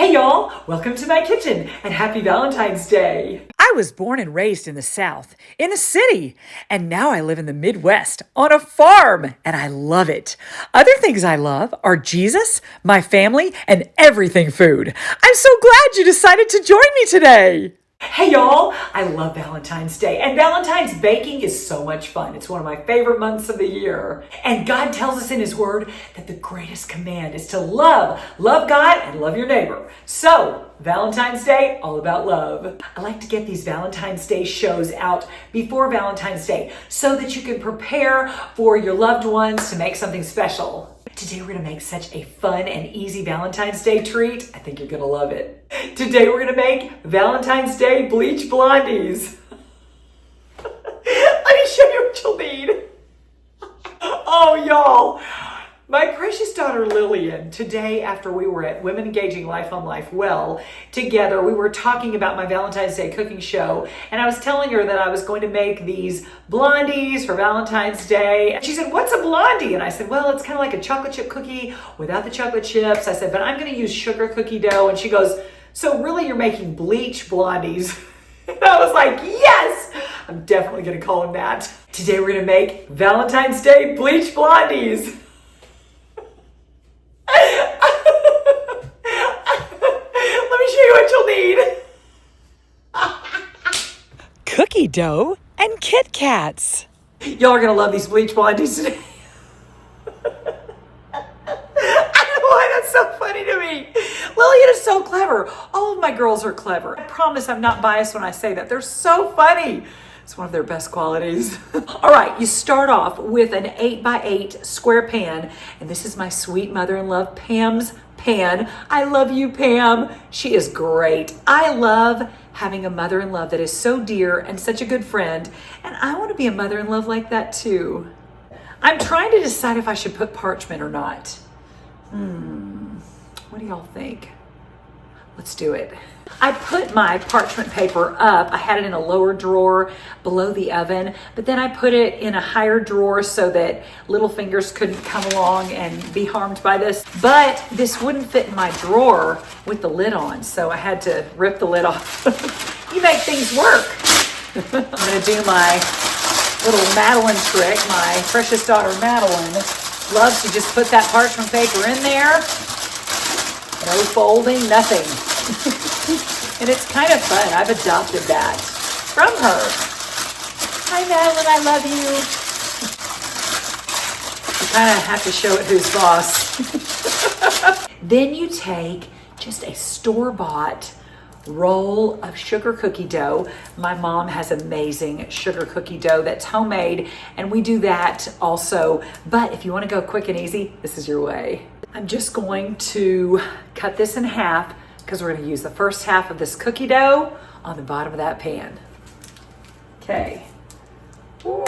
Hey y'all, welcome to my kitchen and happy Valentine's Day. I was born and raised in the South, in a city, and now I live in the Midwest on a farm, and I love it. Other things I love are Jesus, my family, and everything food. I'm so glad you decided to join me today. Hey y'all, I love Valentine's Day, and Valentine's baking is so much fun. It's one of my favorite months of the year. And God tells us in His Word that the greatest command is to love God and love your neighbor. So, Valentine's Day, all about love. I like to get these Valentine's Day shows out before Valentine's Day so that you can prepare for your loved ones to make something special. Today we're gonna make such a fun and easy Valentine's Day treat. I think you're gonna love it. Today we're gonna make Valentine's Day bleached blondies. Let me show you what you'll need. Oh, y'all. My precious daughter Lillian, today after we were at Women Engaging Life on Life Well together, we were talking about my Valentine's Day cooking show, and I was telling her that I was going to make these blondies for Valentine's Day. And she said, "What's a blondie?" And I said, "Well, it's kind of like a chocolate chip cookie without the chocolate chips." I said, "But I'm going to use sugar cookie dough." And she goes, "So really you're making bleached blondies?" And I was like, yes, I'm definitely going to call them that. Today we're going to make Valentine's Day bleached blondies. Let me show you what you'll need. Cookie dough and Kitkats. Y'all are gonna love these bleach blondies today. I don't know why that's so funny to me. Lillian is so clever. All of my girls are clever. I promise I'm not biased when I say that. They're so funny. It's one of their best qualities. All right, you start off with an 8x8 square pan, and this is my sweet mother-in-law Pam's pan. I love you, Pam. She is great. I love having a mother-in-law that is so dear and such a good friend, and I want to be a mother-in-law like that too. I'm trying to decide if I should put parchment or not. What do y'all think? Let's do it. I put my parchment paper up. I had it in a lower drawer below the oven, but then I put it in a higher drawer so that little fingers couldn't come along and be harmed by this. But this wouldn't fit in my drawer with the lid on, so I had to rip the lid off. You make things work. I'm gonna do my little Madeline trick. My precious daughter Madeline loves to just put that parchment paper in there. No folding, nothing. And it's kind of fun. I've adopted that from her. Hi, Madeline, I love you. You kind of have to show it who's boss. Then you take just a store-bought roll of sugar cookie dough. My mom has amazing sugar cookie dough that's homemade, and we do that also. But if you want to go quick and easy, this is your way. I'm just going to cut this in half because we're going to use the first half of this cookie dough on the bottom of that pan. Okay. Ooh.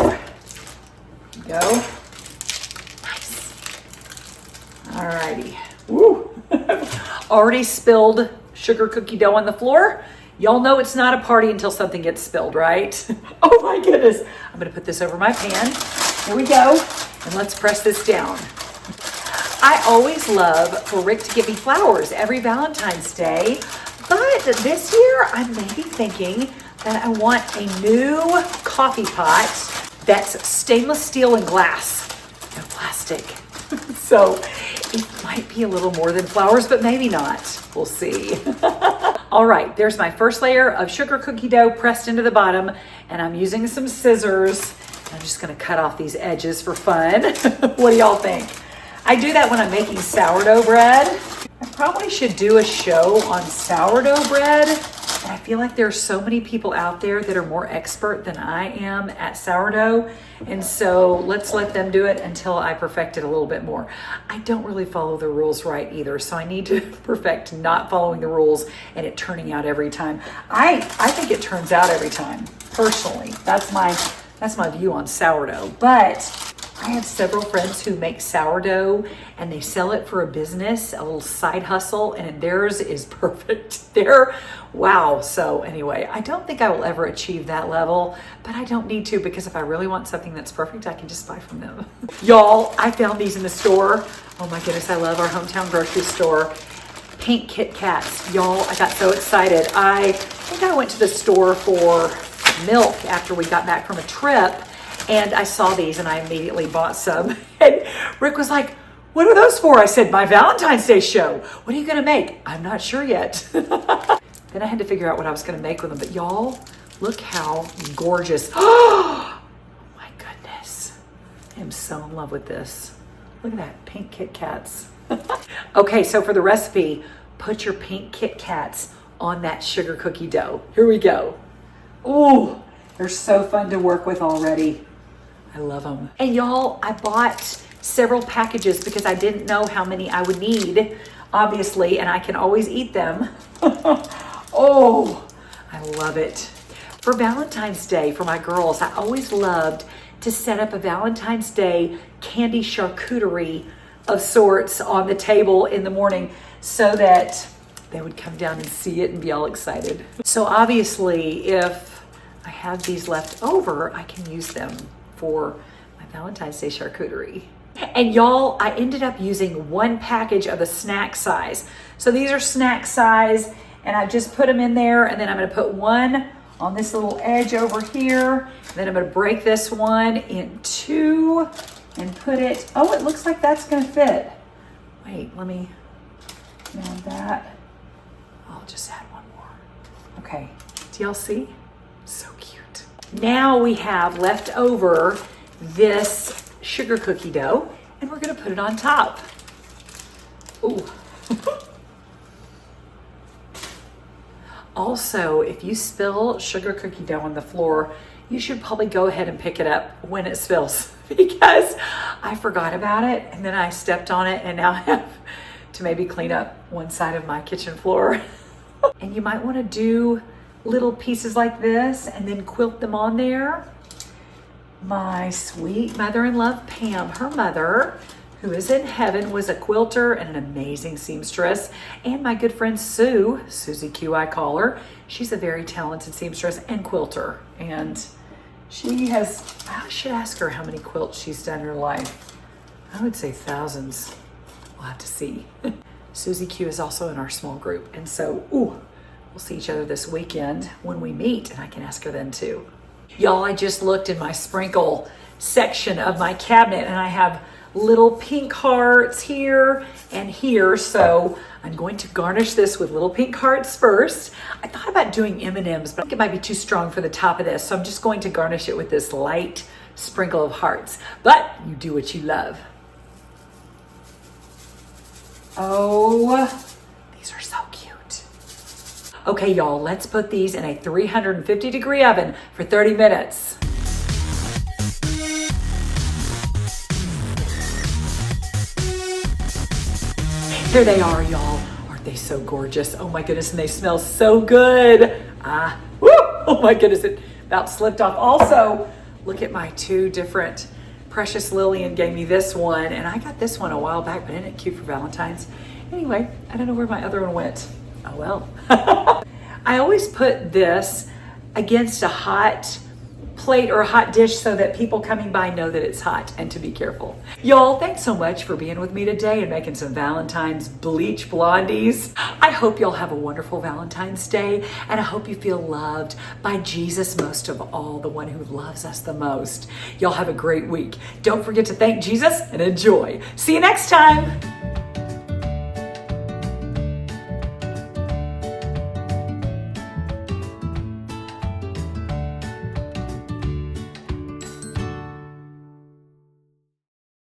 Go. Nice. Alrighty. Woo. Already spilled sugar cookie dough on the floor. Y'all know it's not a party until something gets spilled, right? Oh my goodness. I'm going to put this over my pan. Here we go. And let's press this down. I always love for Rick to give me flowers every Valentine's Day, but this year I'm maybe thinking that I want a new coffee pot that's stainless steel and glass, no plastic. So it might be a little more than flowers, but maybe not. We'll see. All right, there's my first layer of sugar cookie dough pressed into the bottom, and I'm using some scissors. I'm just gonna cut off these edges for fun. What do y'all think? I do that when I'm making sourdough bread. I probably should do a show on sourdough bread. And I feel like there are so many people out there that are more expert than I am at sourdough. And so let's let them do it until I perfect it a little bit more. I don't really follow the rules right either. So I need to perfect not following the rules and it turning out every time. I think it turns out every time, personally. That's my view on sourdough. But I have several friends who make sourdough and they sell it for a business, a little side hustle, and theirs is perfect. Wow. So anyway, I don't think I will ever achieve that level, but I don't need to because if I really want something that's perfect, I can just buy from them. Y'all, I found these in the store. Oh my goodness, I love our hometown grocery store. pink Kitkats. Y'all, I got so excited. I think I went to the store for milk after we got back from a trip, and I saw these and I immediately bought some. And Rick was like, what are those for? I said, my Valentine's Day show. What are you gonna make? I'm not sure yet. Then I had to figure out what I was gonna make with them. But y'all, look how gorgeous. Oh my goodness. I am so in love with this. Look at that, pink Kitkats. Okay, so for the recipe, put your pink Kitkats on that sugar cookie dough. Here we go. Ooh, they're so fun to work with already. I love them. And y'all, I bought several packages because I didn't know how many I would need, obviously, and I can always eat them. Oh, I love it. For Valentine's Day, for my girls, I always loved to set up a Valentine's Day candy charcuterie of sorts on the table in the morning so that they would come down and see it and be all excited. So obviously, if I have these left over, I can use them for my Valentine's Day charcuterie. And y'all, I ended up using one package of a snack size. So these are snack size, and I just put them in there, and then I'm gonna put one on this little edge over here. And then I'm gonna break this one in two and put it, oh, it looks like that's gonna fit. Wait, let me add that. I'll just add one more. Okay, do y'all see? So cute. Now we have left over this sugar cookie dough, and we're gonna put it on top. Ooh. Also, if you spill sugar cookie dough on the floor, you should probably go ahead and pick it up when it spills because I forgot about it and then I stepped on it and now I have to maybe clean up one side of my kitchen floor. And you might want to do little pieces like this and then quilt them on there. My sweet mother-in-law, Pam, her mother, who is in heaven, was a quilter and an amazing seamstress. And my good friend Sue, Susie Q I call her, she's a very talented seamstress and quilter. And she has, I should ask her how many quilts she's done in her life. I would say thousands. We'll have to see. Susie Q is also in our small group. And so, ooh, we'll see each other this weekend when we meet, and I can ask her then too. Y'all, I just looked in my sprinkle section of my cabinet and I have little pink hearts here and here. So I'm going to garnish this with little pink hearts first. I thought about doing M&Ms, but I think it might be too strong for the top of this. So I'm just going to garnish it with this light sprinkle of hearts. But you do what you love. Oh, these are so cute. Okay, y'all, let's put these in a 350-degree oven for 30 minutes. Here they are, y'all. Aren't they so gorgeous? Oh my goodness, and they smell so good. Woo! Oh my goodness, it about slipped off. Also, look at my two different, Precious Lillian gave me this one, and I got this one a while back, but isn't it cute for Valentine's? Anyway, I don't know where my other one went. Oh well. I always put this against a hot plate or a hot dish so that people coming by know that it's hot and to be careful. Y'all, thanks so much for being with me today and making some Valentine's bleach blondies. I hope y'all have a wonderful Valentine's Day, and I hope you feel loved by Jesus most of all, the one who loves us the most. Y'all have a great week. Don't forget to thank Jesus and enjoy. See you next time.